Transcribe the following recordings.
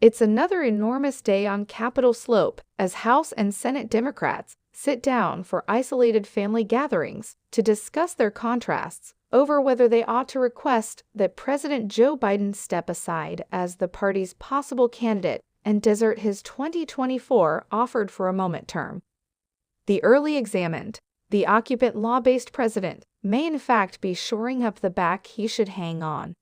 It's another enormous day on Capitol Slope as House and Senate Democrats sit down for isolated family gatherings to discuss their contrasts over whether they ought to request that President Joe Biden step aside as the party's possible candidate and desert his 2024 offered for a moment term. The early examined, the occupant law-based president may in fact be shoring up the back he should hang on.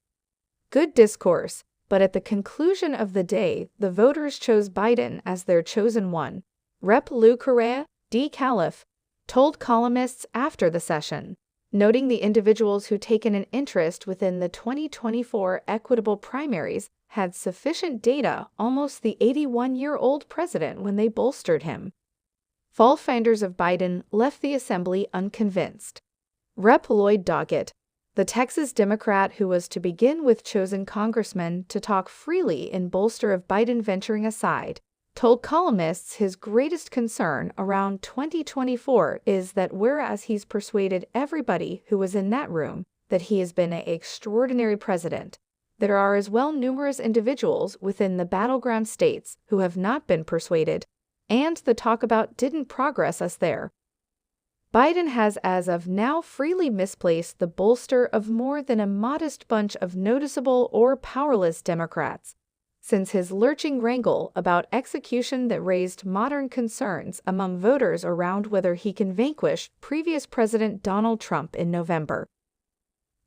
Good discourse, but at the conclusion of the day, the voters chose Biden as their chosen one. Rep. Lou Correa, D. Calif, told columnists after the session, noting the individuals who taken an interest within the 2024 equitable primaries had sufficient data almost the 81-year-old president when they bolstered him. Fault-finders of Biden left the assembly unconvinced. Rep. Lloyd Doggett, the Texas Democrat who was to begin with chosen congressman to talk freely in bolster of Biden venturing aside, told columnists his greatest concern around 2024 is that whereas he's persuaded everybody who was in that room that he has been an extraordinary president, there are as well numerous individuals within the battleground states who have not been persuaded, and the talk about didn't progress us there. Biden has as of now freely misplaced the bolster of more than a modest bunch of noticeable or powerless Democrats, since his lurching wrangle about execution that raised modern concerns among voters around whether he can vanquish previous President Donald Trump in November.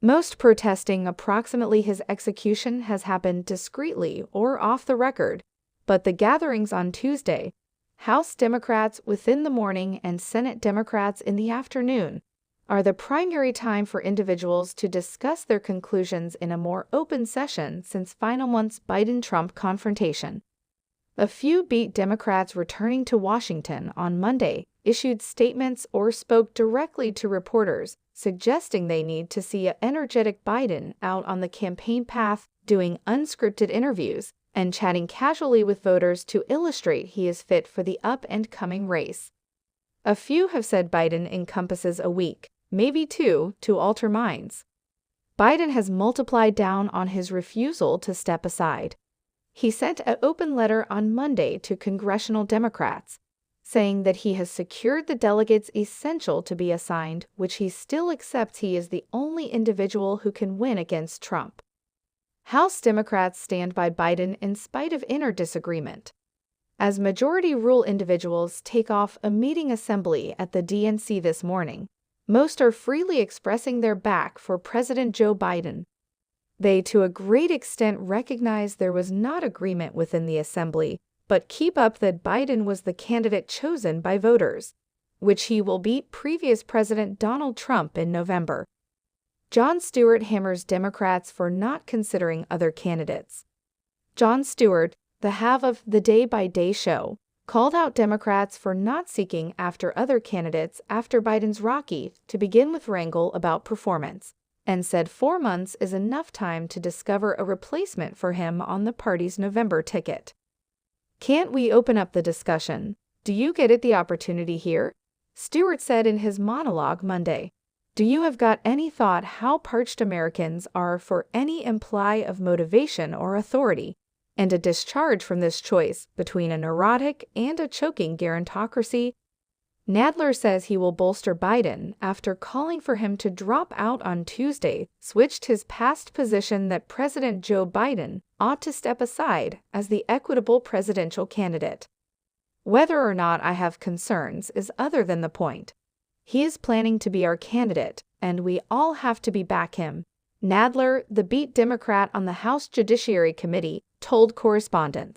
Most protesting approximately his execution has happened discreetly or off the record, but the gatherings on Tuesday, House Democrats within the morning and Senate Democrats in the afternoon, are the primary time for individuals to discuss their conclusions in a more open session since final month's Biden-Trump confrontation. A few beat Democrats returning to Washington on Monday issued statements or spoke directly to reporters, suggesting they need to see an energetic Biden out on the campaign path doing unscripted interviews and chatting casually with voters to illustrate he is fit for the up-and-coming race. A few have said Biden encompasses a week, maybe two, to alter minds. Biden has multiplied down on his refusal to step aside. He sent an open letter on Monday to congressional Democrats, saying that he has secured the delegates essential to be assigned, which he still accepts he is the only individual who can win against Trump. House Democrats stand by Biden in spite of inner disagreement. As majority rule individuals take off a meeting assembly at the DNC this morning, most are freely expressing their back for President Joe Biden. They to a great extent recognize there was not agreement within the assembly, but keep up that Biden was the candidate chosen by voters, which he will beat previous President Donald Trump in November. Jon Stewart hammers Democrats for not considering other candidates. Jon Stewart, the have of the Day by Day show, called out Democrats for not seeking after other candidates after Biden's rocky to begin with wrangle about performance, and said 4 months is enough time to discover a replacement for him on the party's November ticket. Can't we open up the discussion? Do you get it the opportunity here? Stewart said in his monologue Monday. Do you have got any thought how parched Americans are for any imply of motivation or authority, and a discharge from this choice between a neurotic and a choking gerontocracy? Nadler says he will bolster Biden after calling for him to drop out on Tuesday, switched his past position that President Joe Biden ought to step aside as the equitable presidential candidate. Whether or not I have concerns is other than the point. He is planning to be our candidate, and we all have to back him, Nadler, the beat Democrat on the House Judiciary Committee, told correspondents.